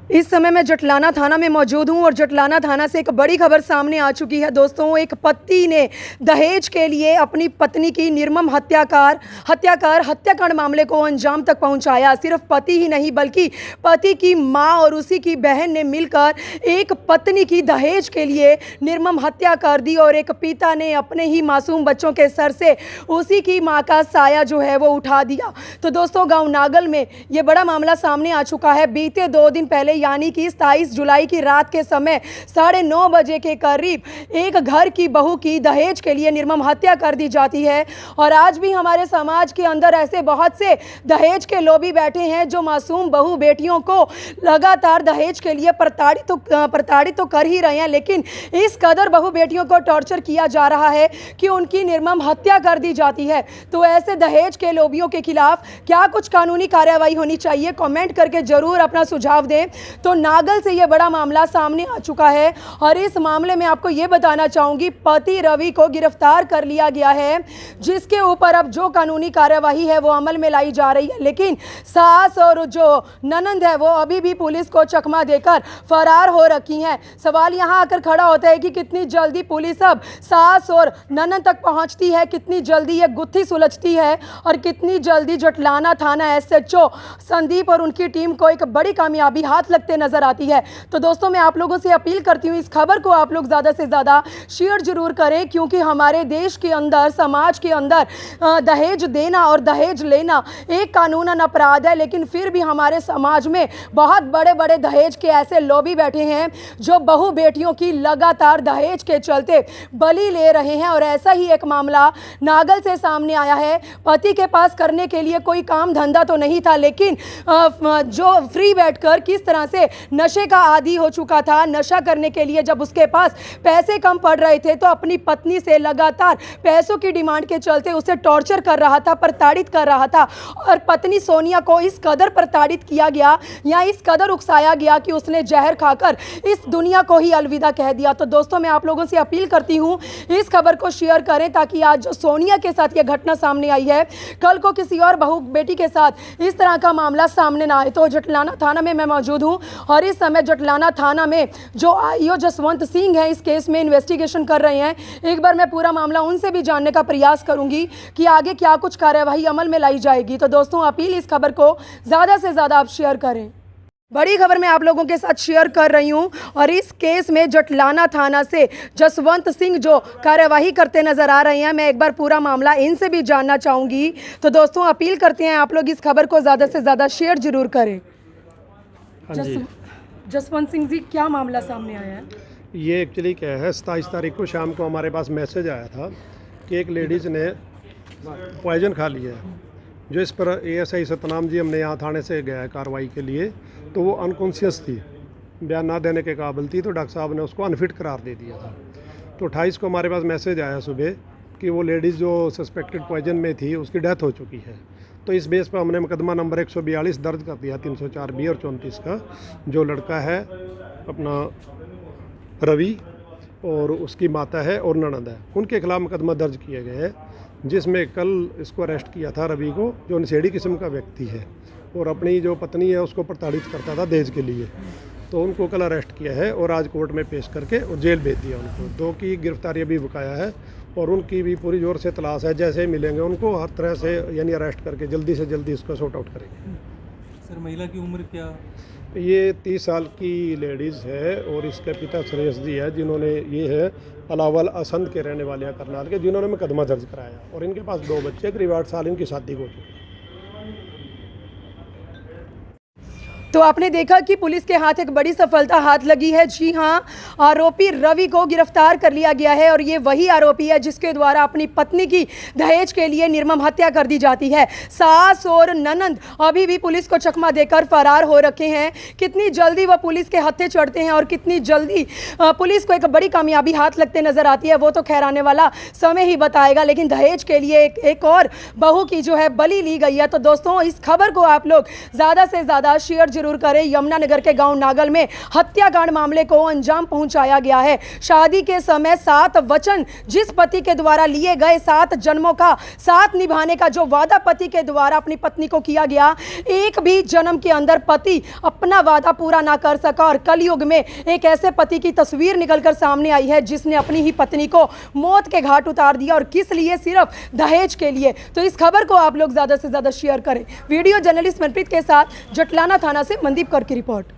इस समय मैं जटलाना थाना में मौजूद हूं और जटलाना थाना से एक बड़ी खबर सामने आ चुकी है दोस्तों। एक पति ने दहेज के लिए अपनी पत्नी की निर्मम हत्याकांड मामले को अंजाम तक पहुंचाया। सिर्फ पति ही नहीं बल्कि पति की मां और उसी की बहन ने मिलकर एक पत्नी की दहेज के लिए निर्मम हत्या कर दी और एक पिता ने अपने ही मासूम बच्चों के सर से उसी की मां का साया जो है वो उठा दिया। तो दोस्तों गाँव नागल में ये बड़ा मामला सामने आ चुका है। बीते 2 दिन पहले यानी कि 27 जुलाई की रात के समय 9:30 बजे के करीब एक घर की बहू की दहेज के लिए निर्मम हत्या कर दी जाती है। और आज भी हमारे समाज के अंदर ऐसे बहुत से दहेज के लोभी बैठे हैं जो मासूम बहू बेटियों को लगातार दहेज के लिए प्रताड़ित तो कर ही रहे हैं, लेकिन इस कदर बहू बेटियों को टॉर्चर किया जा रहा है कि उनकी निर्मम हत्या कर दी जाती है। तो ऐसे दहेज के लोभियों के खिलाफ क्या कुछ कानूनी कार्रवाई होनी चाहिए, कमेंट करके जरूर अपना सुझाव दें। तो नागल से यह बड़ा मामला सामने आ चुका है और इस मामले में आपको यह बताना चाहूंगी पति रवि को गिरफ्तार कर लिया गया है, जिसके ऊपर अब जो कानूनी कार्यवाही है वो अमल में लाई जा रही है। लेकिन सास और जो ननंद है वो अभी भी पुलिस को चकमा देकर फरार हो रखी हैं। सवाल यहां आकर खड़ा होता है कि कितनी जल्दी पुलिस अब सास और ननंद तक पहुंचती है, कितनी जल्दी ये गुत्थी सुलझती है और कितनी जल्दी जटलाना थाना SHO संदीप और उनकी टीम को एक बड़ी कामयाबी हाथ लगते नजर आती है। तो दोस्तों मैं आप लोगों से अपील करती हूँ इस खबर को आप लोग ज़्यादा से ज़्यादा शेयर जरूर करें, क्योंकि हमारे देश के अंदर समाज के अंदर दहेज देना और दहेज लेना एक कानूनन अपराध है, लेकिन फिर भी हमारे समाज में बहुत बड़े बड़े दहेज के ऐसे लोभी बैठे हैं जो बहू बेटियों की लगातार दहेज के चलते बलि ले रहे हैं। और ऐसा ही एक मामला नागल से सामने आया है। पति के पास करने के लिए कोई काम धंधा तो नहीं था, लेकिन जो फ्री बैठकर किस तरह से नशे का आदी हो चुका था। नशा करने के लिए जब उसके पास पैसे कम पड़ रहे थे तो अपनी पत्नी से लगातार पैसों की डिमांड के चलते उसे टॉर्चर कर रहा था, प्रताड़ित कर रहा था। और पत्नी सोनिया को इस कदर प्रताड़ित किया गया या इस कदर उकसाया गया कि उसने जहर खाकर इस दुनिया को ही अलविदा कह दिया। तो दोस्तों मैं आप लोगों से अपील करती हूँ इस खबर को शेयर करें, ताकि आज जो सोनिया के साथ यह घटना सामने आई है, कल को किसी और बहू बेटी के साथ इस तरह का मामला सामने ना आए। तो जटलाना थाना में मैं मौजूद हूँ और इस समय जटलाना थाना में जो IO जसवंत सिंह हैं इस केस में इन्वेस्टिगेशन कर रहे हैं। एक बार मैं पूरा मामला उनसे भी जानने का प्रयास करूंगी कि आगे क्या कुछ कार्यवाही अमल में लाई जाएगी। तो दोस्तों अपील इस खबर को ज़्यादा से ज़्यादा आप शेयर करें। बड़ी खबर मैं आप लोगों के साथ शेयर कर रही हूं और इस केस में जटलाना थाना से जसवंत सिंह जो कार्यवाही करते नजर आ रहे हैं, मैं एक बार पूरा मामला इनसे भी जानना चाहूँगी। तो दोस्तों अपील करते हैं आप लोग इस खबर को ज़्यादा से ज़्यादा शेयर जरूर करें। जसवंत सिंह जी, क्या मामला सामने आया है? ये एक्चुअली क्या है, 27 तारीख को शाम को हमारे पास मैसेज आया था कि एक लेडीज़ ने पॉइजन खा लिया है, जो इस पर ASI सतनाम जी हमने यहाँ थाने से गया है कार्रवाई के लिए। तो वो अनकॉन्शियस थी, बयान ना देने के काबिल थी, तो डॉक्टर साहब ने उसको अनफिट करार दे दिया था। तो 28 को हमारे पास मैसेज आया सुबह कि वो लेडीज़ जो सस्पेक्टेड पॉइजन में थी उसकी डेथ हो चुकी है। तो इस बेस पर हमने मुकदमा नंबर 142 दर्ज कर दिया 304B और 34 का। जो लड़का है अपना रवि और उसकी माता है और ननद है, उनके खिलाफ मुकदमा दर्ज किया गया है, जिसमें कल इसको अरेस्ट किया था रवि को, जो नशेड़ी किस्म का व्यक्ति है और अपनी जो पत्नी है उसको प्रताड़ित करता था दहेज के लिए। तो उनको कल अरेस्ट किया है और आज कोर्ट में पेश करके और जेल भेज दिया उनको। 2 की गिरफ्तारी अभी बकाया है और उनकी भी पूरी जोर से तलाश है। जैसे ही मिलेंगे उनको हर तरह से यानी अरेस्ट करके जल्दी से जल्दी उसको सॉर्ट आउट करेंगे। सर महिला की उम्र क्या? ये 30 साल की लेडीज़ है और इसके पिता सुरेश जी है, जिन्होंने ये है अलावल असंध के रहने वाले हैं करनाल के, जिन्होंने मुकदमा दर्ज कराया। और इनके पास 2 बच्चे, करीब 8 साल इनकी शादी हो चुकी है। तो आपने देखा कि पुलिस के हाथ एक बड़ी सफलता हाथ लगी है। जी हाँ, आरोपी रवि को गिरफ्तार कर लिया गया है और ये वही आरोपी है जिसके द्वारा अपनी पत्नी की दहेज के लिए निर्मम हत्या कर दी जाती है। सास और ननंद अभी भी पुलिस को चकमा देकर फरार हो रखे हैं। कितनी जल्दी वह पुलिस के हत्थे चढ़ते हैं और कितनी जल्दी पुलिस को एक बड़ी कामयाबी हाथ लगते नजर आती है, वो तो खैर आने वाला समय ही बताएगा। लेकिन दहेज के लिए एक और बहू की जो है बलि ली गई है। तो दोस्तों इस खबर को आप लोग ज़्यादा से ज़्यादा शेयर जरूर करें। यमुनानगर के गांव नागल में हत्याकांड मामले को अंजाम पहुंचाया गया है। शादी के समय 7 वचन जिस पति के द्वारा लिए गए, 7 जन्मों का साथ निभाने का जो वादा पति के द्वारा अपनी पत्नी को किया गया, एक भी जन्म के अंदर पति अपना वादा पूरा ना कर सका और कलयुग में एक ऐसे पति की तस्वीर निकलकर सामने आई है जिसने अपनी ही पत्नी को मौत के घाट उतार दिया, और किस लिए? सिर्फ दहेज के लिए। तो इस खबर को आप लोग ज्यादा से ज्यादा शेयर करें। वीडियो जर्नलिस्ट मनप्रीत के साथ जटलाना थाना से मनदीप कौर की रिपोर्ट।